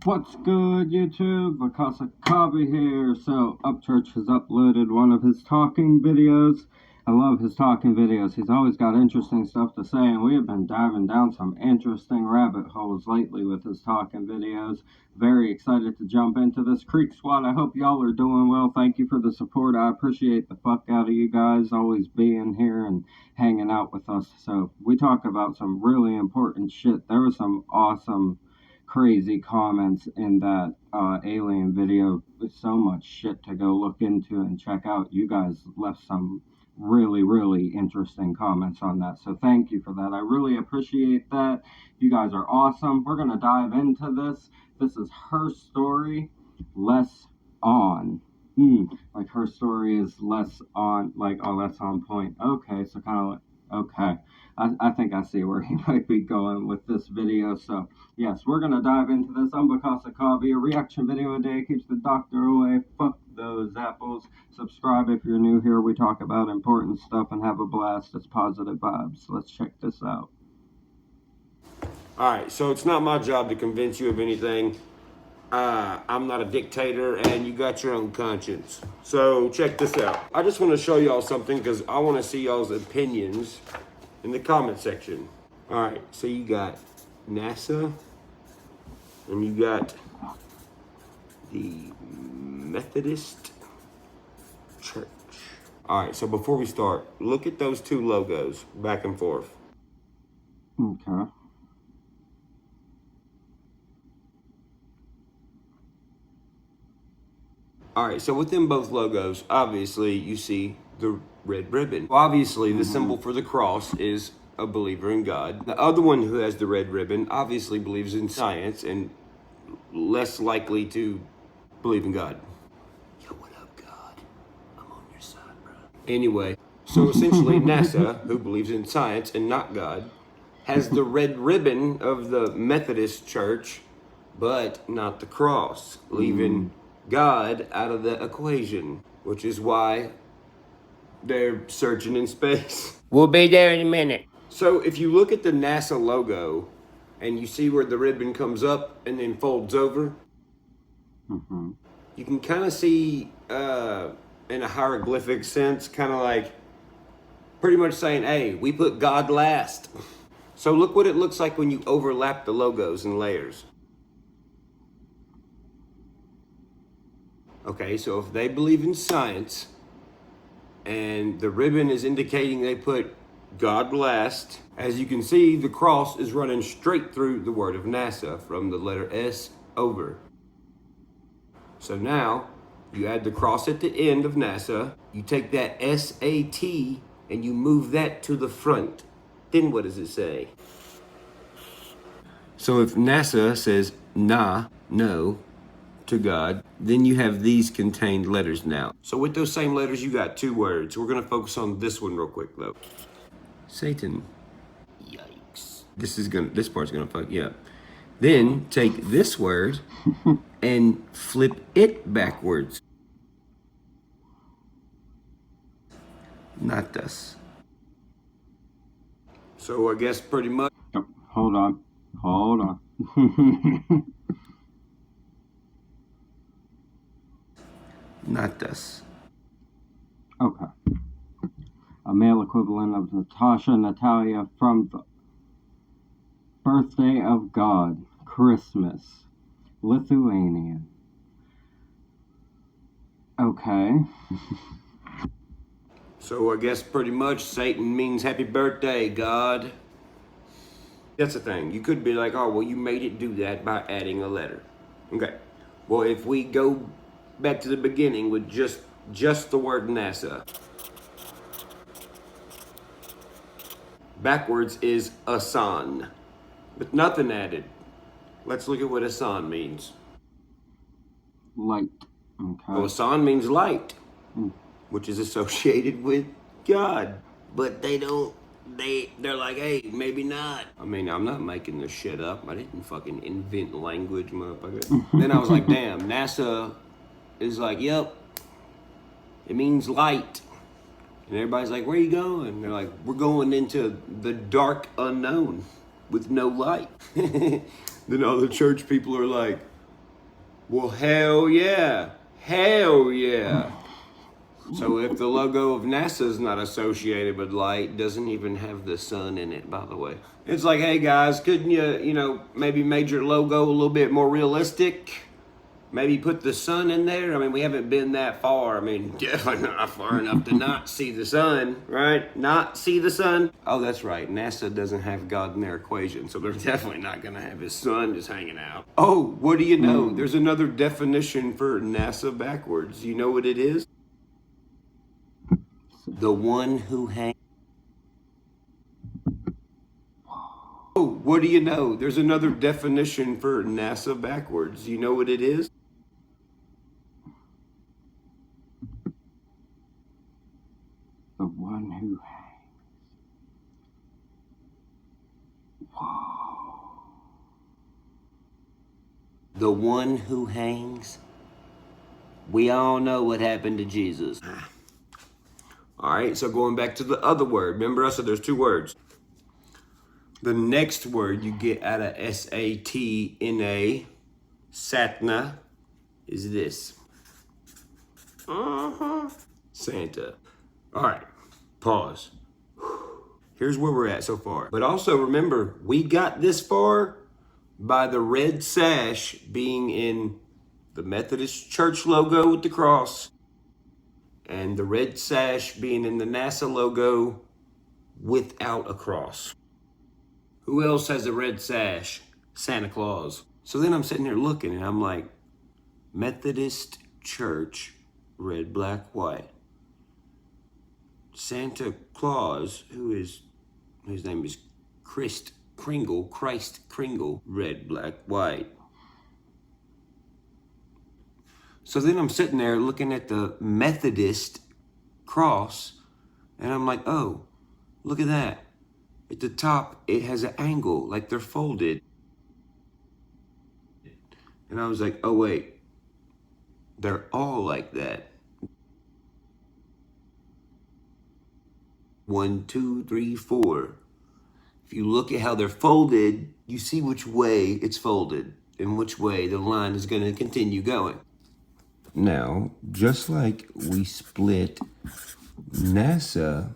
What's good, YouTube? Because of Cobby here. So, Upchurch has uploaded one of his talking videos. I love his talking videos. He's always got interesting stuff to say, and we have been diving down some interesting rabbit holes lately with his talking videos. Very excited to jump into this. Creek Squad, I hope y'all are doing well. Thank you for the support. I appreciate the fuck out of you guys always being here and hanging out with us. So, we talk about some really important shit. There was some awesome crazy comments in that alien video. With so much shit to go look into and check out. You guys left some really interesting comments on that, so thank you for that. I really appreciate that. You guys are awesome. We're gonna dive into this. This is Herstory, less on. Like Herstory is less on, like, oh, that's on point. Okay, so kind of like, okay, I think I see where he might be going with this video. So yes, we're gonna dive into this. I'm Bacasa Coffee. A reaction video a day keeps the doctor away. Fuck those apples. Subscribe if you're new here. We talk about important stuff and have a blast. It's positive vibes. Let's check this out. Alright, so it's not my job to convince you of anything. I'm not a dictator, and you got your own conscience. So check this out. I just want to show y'all something because I want to see y'all's opinions in the comment section. Alright, so you got NASA, and you got the Methodist Church. Alright, so before we start, look at those two logos back and forth. Okay. Alright, so within both logos, obviously you see the red ribbon. Obviously, the symbol for the cross is a believer in God. The other one who has the red ribbon obviously believes in science and less likely to believe in God. Yo, what up, God? I'm on your side, bro. Anyway, so essentially NASA, who believes in science and not God, has the red ribbon of the Methodist Church, but not the cross, leaving God out of the equation, which is why they're searching in space. We'll be there in a minute. So if you look at the NASA logo and you see where the ribbon comes up and then folds over, you can kind of see in a hieroglyphic sense, kind of like pretty much saying, hey, we put God last. So look what it looks like when you overlap the logos and layers. Okay, so if they believe in science and the ribbon is indicating they put God last, as you can see, the cross is running straight through the word of NASA from the letter S over. So now you add the cross at the end of NASA, you take that SAT and you move that to the front. Then what does it say? So if NASA says nah, no, to God, then you have these contained letters now. So with those same letters, you got two words. We're gonna focus on this one real quick though. Satan. Yikes. This part's gonna fuck you up. Then take this word and flip it backwards. Not us. So I guess pretty much. Oh, hold on. Not us. Okay. A male equivalent of Natalia from the Birthday of God, Christmas, Lithuanian. Okay. So I guess pretty much Satan means happy birthday, God. That's the thing. You could be like, oh, well, you made it do that by adding a letter. Okay. Well, if we go back to the beginning with just the word NASA. Backwards is Asan, with nothing added. Let's look at what Asan means. Light. Okay. Well, Asan means light, which is associated with God. But they're like, hey, maybe not. I mean, I'm not making this shit up. I didn't fucking invent language, motherfucker. Then I was like, damn, NASA is like, yep, it means light. And everybody's like, where are you going? They're like, we're going into the dark unknown with no light. Then all the church people are like, Well, hell yeah. Hell yeah. So if the logo of NASA is not associated with light, doesn't even have the sun in it, by the way. It's like, hey guys, couldn't you, maybe make your logo a little bit more realistic? Maybe put the sun in there? I mean, we haven't been that far. I mean, definitely not far enough to not see the sun, right? Not see the sun. Oh, that's right. NASA doesn't have God in their equation, so they're definitely not going to have his sun just hanging out. Oh, what do you know? There's another definition for NASA backwards. You know what it is? The one who hangs. Oh, what do you know? There's another definition for NASA backwards. You know what it is? The one who hangs. Whoa. The one who hangs. We all know what happened to Jesus. All right, so going back to the other word. Remember I said there's two words. The next word you get out of SATNA, Satna, is this. Santa. All right, pause. Here's where we're at so far. But also remember, we got this far by the red sash being in the Methodist Church logo with the cross and the red sash being in the NASA logo without a cross. Who else has a red sash? Santa Claus. So then I'm sitting there looking and I'm like, Methodist Church, red, black, white. Santa Claus, whose name is Christ Kringle, red, black, white. So then I'm sitting there looking at the Methodist cross and I'm like, oh, look at that. At the top, it has an angle, like they're folded. And I was like, oh wait, they're all like that. 1, 2, 3, 4. If you look at how they're folded, you see which way it's folded and which way the line is going to continue going. Now, just like we split NASA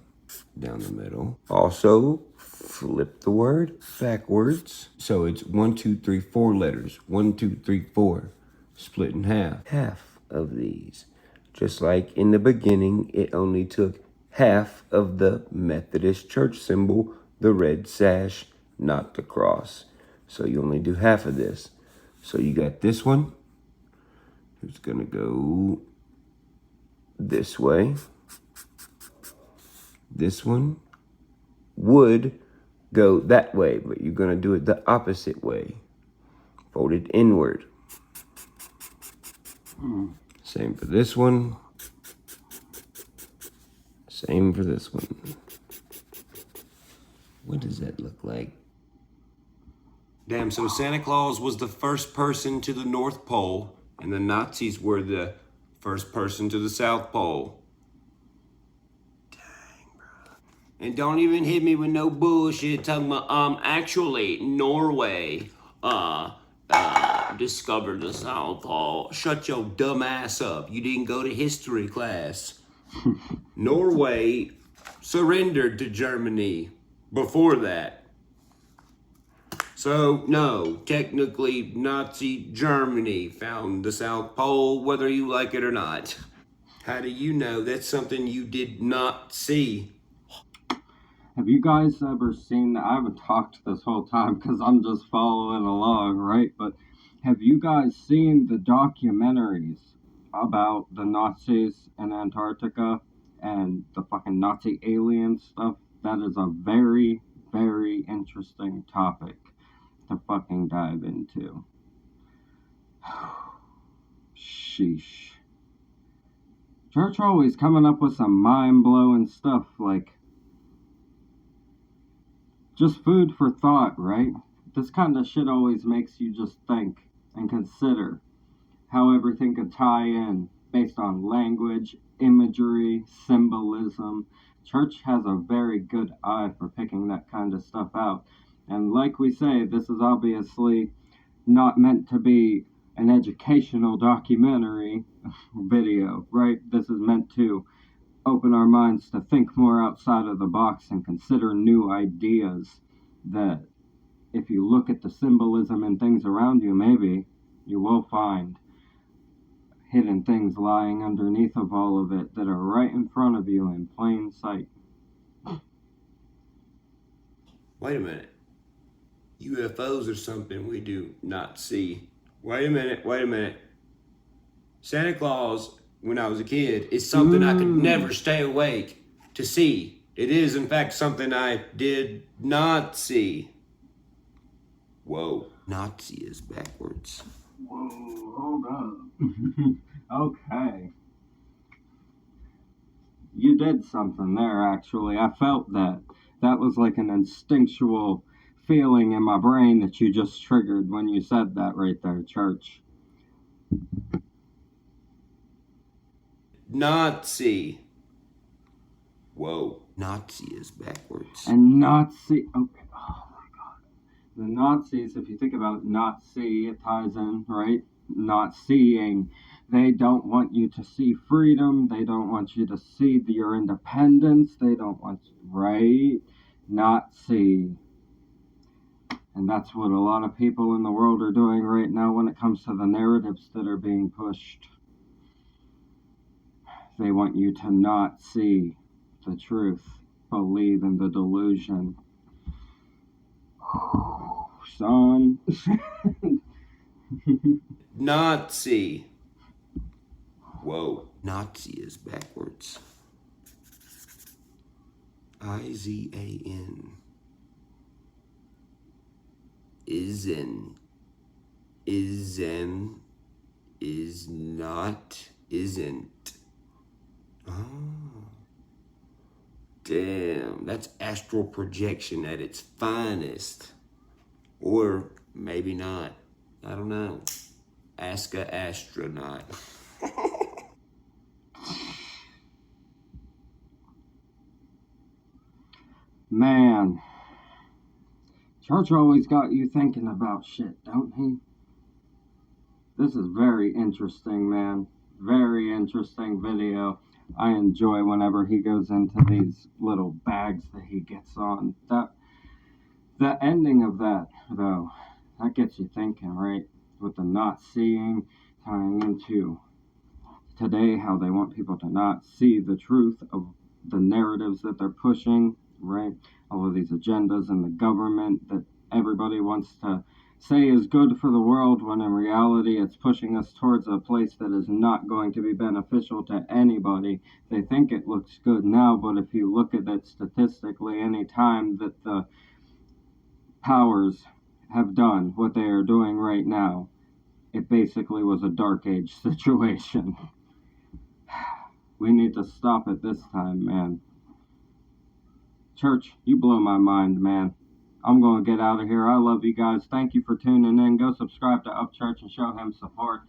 down the middle, also flip the word backwards. So it's 1, 2, 3, 4 letters. 1, 2, 3, 4. Split in half. Half of these. Just like in the beginning, it only took half of the Methodist church symbol, the red sash, not the cross. So you only do half of this. So you got this one. It's gonna go this way. This one would go that way, but you're gonna do it the opposite way. Fold it inward. Same for this one. Same for this one. What does that look like? Damn, so Santa Claus was the first person to the North Pole, and the Nazis were the first person to the South Pole. Dang, bro. And don't even hit me with no bullshit talking about, actually, Norway, discovered the South Pole. Shut your dumb ass up. You didn't go to history class. Norway surrendered to Germany before that. So, no, technically, Nazi Germany found the South Pole, whether you like it or not. How do you know? That's something you did not see. Have you guys ever seen, I haven't talked this whole time because I'm just following along, right? But have you guys seen the documentaries about the Nazis in Antarctica and the fucking Nazi alien stuff? That is a very, very interesting topic to fucking dive into. Sheesh. Church always coming up with some mind-blowing stuff, like just food for thought, right? This kind of shit always makes you just think and consider how everything could tie in based on language, imagery, symbolism. Church has a very good eye for picking that kind of stuff out. And like we say, this is obviously not meant to be an educational documentary video, right? This is meant to open our minds to think more outside of the box and consider new ideas that if you look at the symbolism and things around you, maybe you will find hidden things lying underneath of all of it that are right in front of you in plain sight. Wait a minute. UFOs are something we do not see. Wait a minute. Santa Claus, when I was a kid, is something I could never stay awake to see. It is, in fact, something I did not see. Whoa. Nazi is backwards. Whoa, hold up. Okay. You did something there, actually. I felt that. That was like an instinctual feeling in my brain that you just triggered when you said that right there, Church. Nazi. Whoa. Nazi is backwards. And Nazi. Okay. Oh my God. The Nazis, if you think about it, Nazi, it ties in, right? Not seeing. They don't want you to see freedom. They don't want you to see your independence. They don't want you, right? Not see. And that's what a lot of people in the world are doing right now when it comes to the narratives that are being pushed. They want you to not see the truth, believe in the delusion. Son. Nazi. Whoa. Nazi is backwards. IZAN. Isn't. Isn't. Is not. Isn't. Oh. Damn, that's astral projection at its finest. Or maybe not. I don't know. Ask a astronaut. Man. Church always got you thinking about shit, don't he? This is very interesting, man. Very interesting video. I enjoy whenever he goes into these little bags that he gets on. The ending of that, though, that gets you thinking, right? With the not seeing, tying into today, how they want people to not see the truth of the narratives that they're pushing, right? All of these agendas in the government that everybody wants to say is good for the world, when in reality it's pushing us towards a place that is not going to be beneficial to anybody. They think it looks good now, but if you look at it statistically, any time that the powers have done what they are doing right now, it basically was a dark age situation. We need to stop it this time, man. Church, you blow my mind, man. I'm going to get out of here. I love you guys. Thank you for tuning in. Go subscribe to Upchurch and show him support.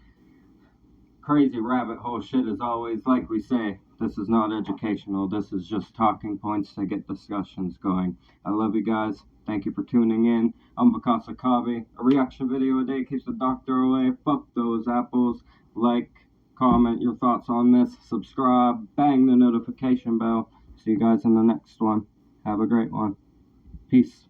Crazy rabbit hole shit as always. Like we say, this is not educational. This is just talking points to get discussions going. I love you guys. Thank you for tuning in. I'm Vakasa Kabi. A reaction video a day keeps the doctor away. Fuck those apples. Like, comment your thoughts on this. Subscribe. Bang the notification bell. See you guys in the next one. Have a great one. Peace.